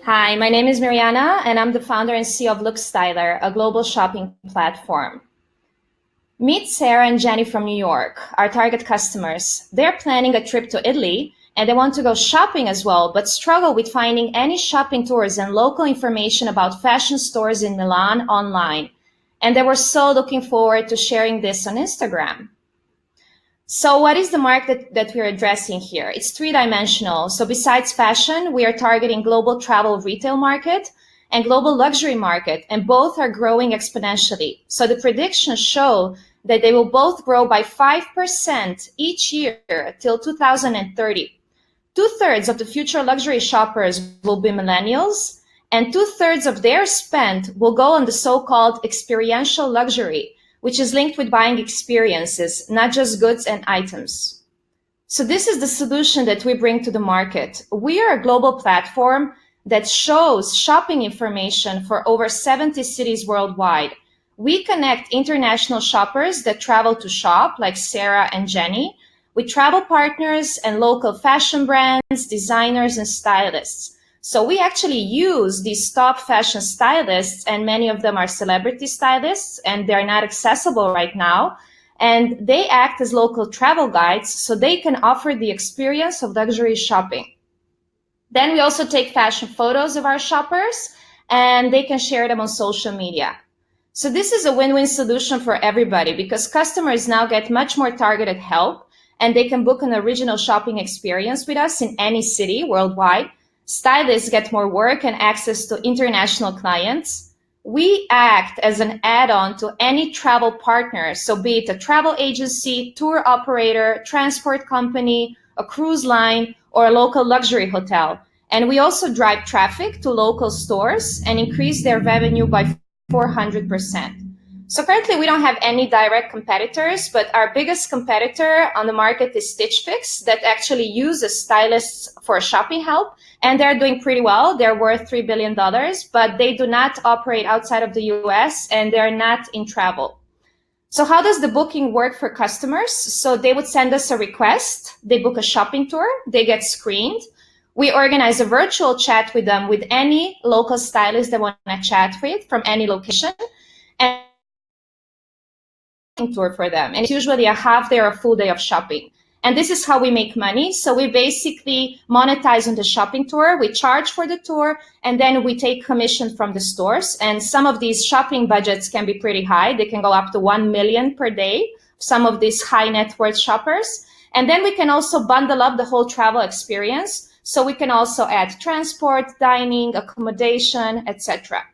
Hi, my name is Mariana, and I'm the founder and CEO of Lookstyler, a global shopping platform. Meet Sarah and Jenny from New York, our target customers. They're planning a trip to Italy, and they want to go shopping as well, but struggle with finding any shopping tours and local information about fashion stores in Milan online. And they were so looking forward to sharing this on Instagram. So what is the market that we're addressing here? It's three-dimensional. So besides fashion, we are targeting global travel retail market and global luxury market, and both are growing exponentially. So the predictions show that they will both grow by 5% each year till 2030. Two-thirds of the future luxury shoppers will be millennials, and two-thirds of their spend will go on the so-called experiential luxury, which is linked with buying experiences, not just goods and items. So this is the solution that we bring to the market. We are a global platform that shows shopping information for over 70 cities worldwide. We connect international shoppers that travel to shop, like Sarah and Jenny, with travel partners and local fashion brands, designers, and stylists. So we actually use these top fashion stylists, and many of them are celebrity stylists, and they're not accessible right now. And they act as local travel guides, so they can offer the experience of luxury shopping. Then we also take fashion photos of our shoppers, and they can share them on social media. So this is a win-win solution for everybody because customers now get much more targeted help, and they can book an original shopping experience with us in any city worldwide. Stylists get more work and access to international clients. We act as an add-on to any travel partner, so be it a travel agency, tour operator, transport company, a cruise line, or a local luxury hotel. And we also drive traffic to local stores and increase their revenue by 400%. So currently we don't have any direct competitors, but our biggest competitor on the market is Stitch Fix that actually uses stylists for shopping help. And they're doing pretty well. They're worth $3 billion, but they do not operate outside of the US and they're not in travel. So how does the booking work for customers? So they would send us a request. They book a shopping tour. They get screened. We organize a virtual chat with them with any local stylist they want to chat with from any location. And tour for them. And it's usually a half day or a full day of shopping. And this is how we make money. So we basically monetize on the shopping tour. We charge for the tour, and then we take commission from the stores. And some of these shopping budgets can be pretty high. They can go up to 1 million per day, some of these high net worth shoppers. And then we can also bundle up the whole travel experience. So we can also add transport, dining, accommodation, etc.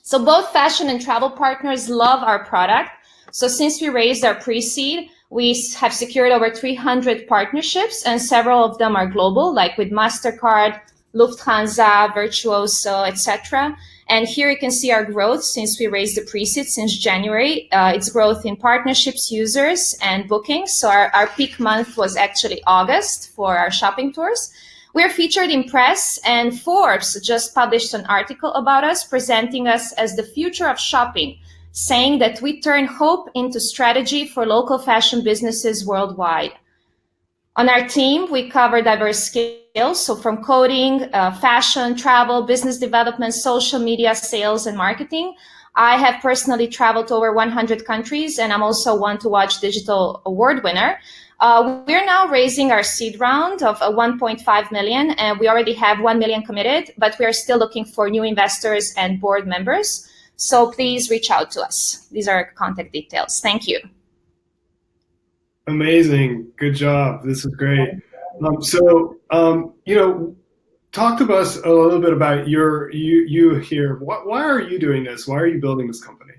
So both fashion and travel partners love our product. So since we raised our pre-seed, we have secured over 300 partnerships, and several of them are global, like with MasterCard, Lufthansa, Virtuoso, etc. And here you can see our growth since we raised the pre-seed since January. It's growth in partnerships, users, and bookings. So our peak month was actually August for our shopping tours. We're featured in press, and Forbes just published an article about us, presenting us as the future of shopping, saying that we turn hope into strategy for local fashion businesses worldwide. On our team, we cover diverse skills, so from coding, fashion, travel, business development, social media, sales, and marketing. I have personally traveled to over 100 countries, and I'm also one to watch digital award winner. We're now raising our seed round of 1.5 million, and we already have 1 million committed, but we are still looking for new investors and board members. So please reach out to us. These are our contact details. Thank you. Amazing. Good job. This is great. Talk to us a little bit about you here. Why are you doing this? Why are you building this company?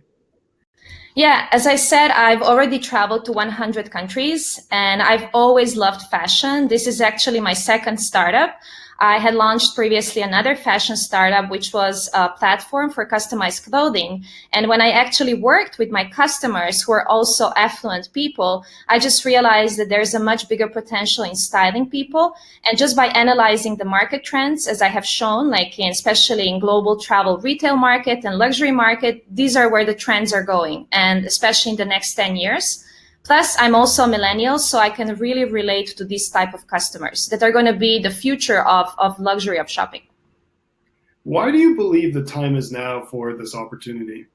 Yeah, as I said, I've already traveled to 100 countries, and I've always loved fashion. This is actually my second startup. I had launched previously another fashion startup, which was a platform for customized clothing. And when I actually worked with my customers who are also affluent people, I just realized that there's a much bigger potential in styling people. And just by analyzing the market trends, as I have shown, like especially in global travel retail market and luxury market, these are where the trends are going, and especially in the next 10 years. Plus, I'm also a millennial, so I can really relate to these type of customers that are going to be the future of luxury of shopping. Why do you believe the time is now for this opportunity?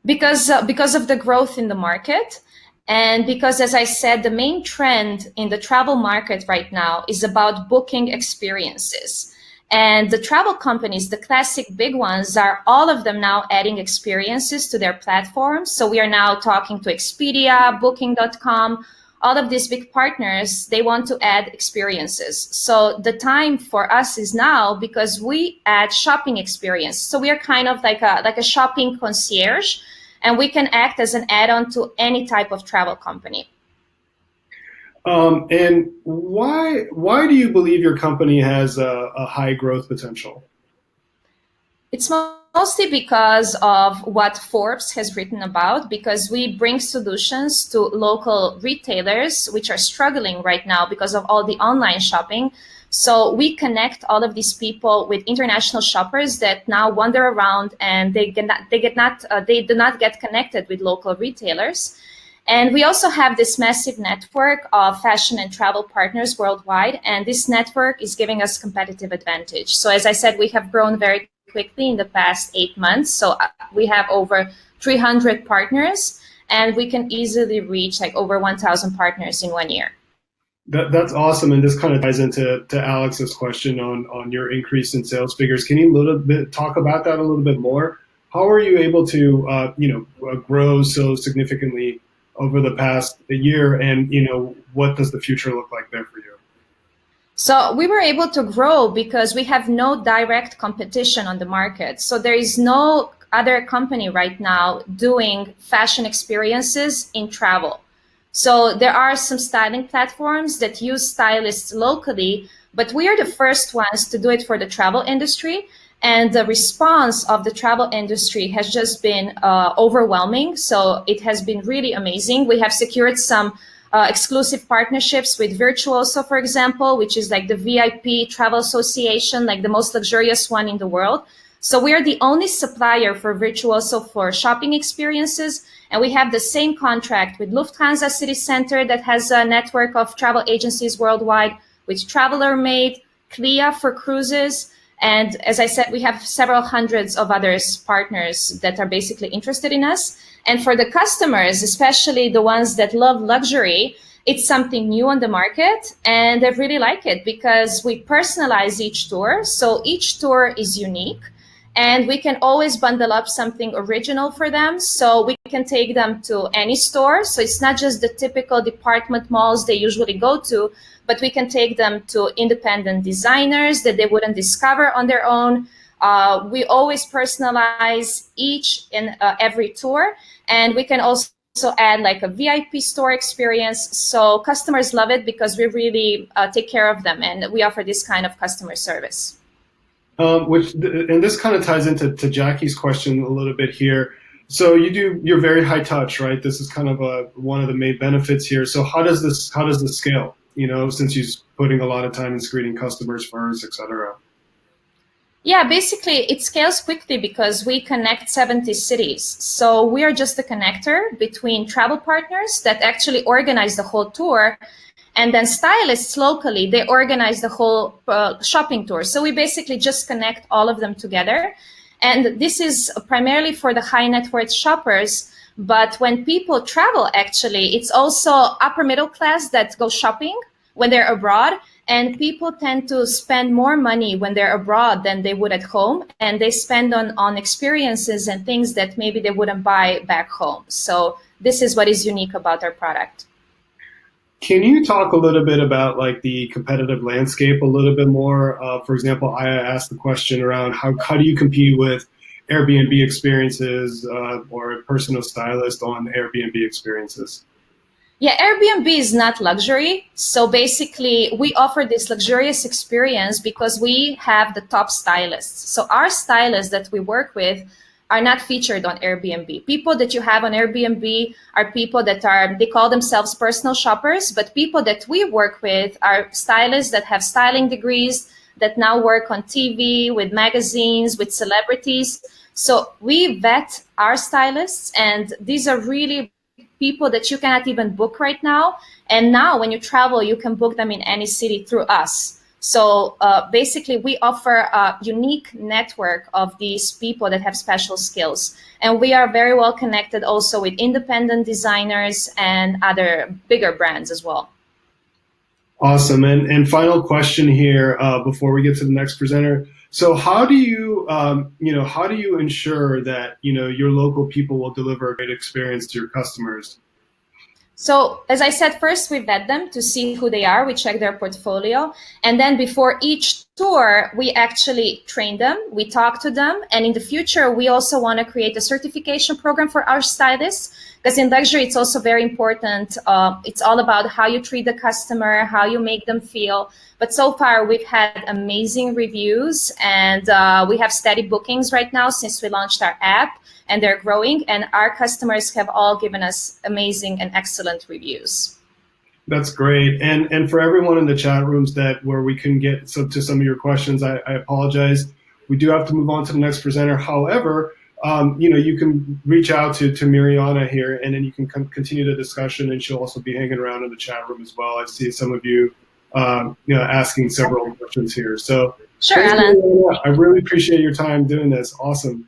Because of the growth in the market, and because, as I said, the main trend in the travel market right now is about booking experiences. And the travel companies, the classic big ones, are all of them now adding experiences to their platforms. So we are now talking to Expedia, Booking.com, all of these big partners. They want to add experiences. So the time for us is now because we add shopping experience. So we are kind of like a shopping concierge, and we can act as an add-on to any type of travel company. And why do you believe your company has a high growth potential? It's mostly because of what Forbes has written about, because we bring solutions to local retailers which are struggling right now because of all the online shopping. So we connect all of these people with international shoppers that now wander around, and they do not get connected with local retailers. And we also have this massive network of fashion and travel partners worldwide, and this network is giving us competitive advantage. So as I said, we have grown very quickly in the past 8 months. So we have over 300 partners, and we can easily reach like over 1,000 partners in 1 year. That's awesome, and this kind of ties into Alex's question on your increase in sales figures. Can you a little bit talk about that a little bit more? How are you able to grow so significantly over the past year, and what does the future look like there for you? So we were able to grow because we have no direct competition on the market. So there is no other company right now doing fashion experiences in travel. So there are some styling platforms that use stylists locally, but we are the first ones to do it for the travel industry. And the response of the travel industry has just been overwhelming. So it has been really amazing. We have secured some exclusive partnerships with Virtuoso, for example, which is like the VIP travel association, like the most luxurious one in the world. So we are the only supplier for Virtuoso for shopping experiences. And we have the same contract with Lufthansa City Center that has a network of travel agencies worldwide, with Traveler Made, CLIA for cruises. And as I said, we have several hundreds of others partners that are basically interested in us. And for the customers, especially the ones that love luxury, it's something new on the market, and they really like it because we personalize each tour. So each tour is unique, and we can always bundle up something original for them. So we can take them to any store. So it's not just the typical department malls they usually go to, but we can take them to independent designers that they wouldn't discover on their own. We always personalize each and every tour, and we can also add like a VIP store experience. So customers love it because we really take care of them, and we offer this kind of customer service. And this kind of ties into Jackie's question a little bit here. So you're very high touch, right? This is kind of one of the main benefits here. So how does this scale? Since you're putting a lot of time in screening customers first, et cetera. Yeah, basically it scales quickly because we connect 70 cities. So we are just a connector between travel partners that actually organize the whole tour, and then stylists locally, they organize the whole shopping tour. So we basically just connect all of them together. And this is primarily for the high net worth shoppers. But when people travel, actually, it's also upper middle class that go shopping when they're abroad. And people tend to spend more money when they're abroad than they would at home. And they spend on experiences and things that maybe they wouldn't buy back home. So this is what is unique about our product. Can you talk a little bit about like the competitive landscape a little bit more? For example, I asked the question around how do you compete with Airbnb experiences or a personal stylist on Airbnb experiences? Yeah, Airbnb is not luxury. So basically, we offer this luxurious experience because we have the top stylists. So our stylists that we work with are not featured on Airbnb. People that you have on Airbnb are people that they call themselves personal shoppers, but people that we work with are stylists that have styling degrees that now work on TV, with magazines, with celebrities. So we vet our stylists, and these are really people that you cannot even book right now. And now when you travel, you can book them in any city through us. So basically, we offer a unique network of these people that have special skills. And we are very well connected also with independent designers and other bigger brands as well. Awesome. And final question here before we get to the next presenter. So how do you, how do you ensure that, your local people will deliver a great experience to your customers? So, as I said, first we vet them to see who they are. We check their portfolio. And then before each tour, we actually train them. We talk to them. And in the future, we also want to create a certification program for our stylists. Because in luxury, it's also very important. It's all about how you treat the customer, how you make them feel. But so far, we've had amazing reviews, and we have steady bookings right now since we launched our app, and they're growing. And our customers have all given us amazing and excellent reviews. That's great. And for everyone in the chat rooms where we couldn't get to some of your questions, I apologize. We do have to move on to the next presenter. However, you can reach out to Mariana here, and then you can continue the discussion, and she'll also be hanging around in the chat room as well. I see some of you, asking several questions here. So, Sure, thanks, Alan. Mariana. I really appreciate your time doing this. Awesome.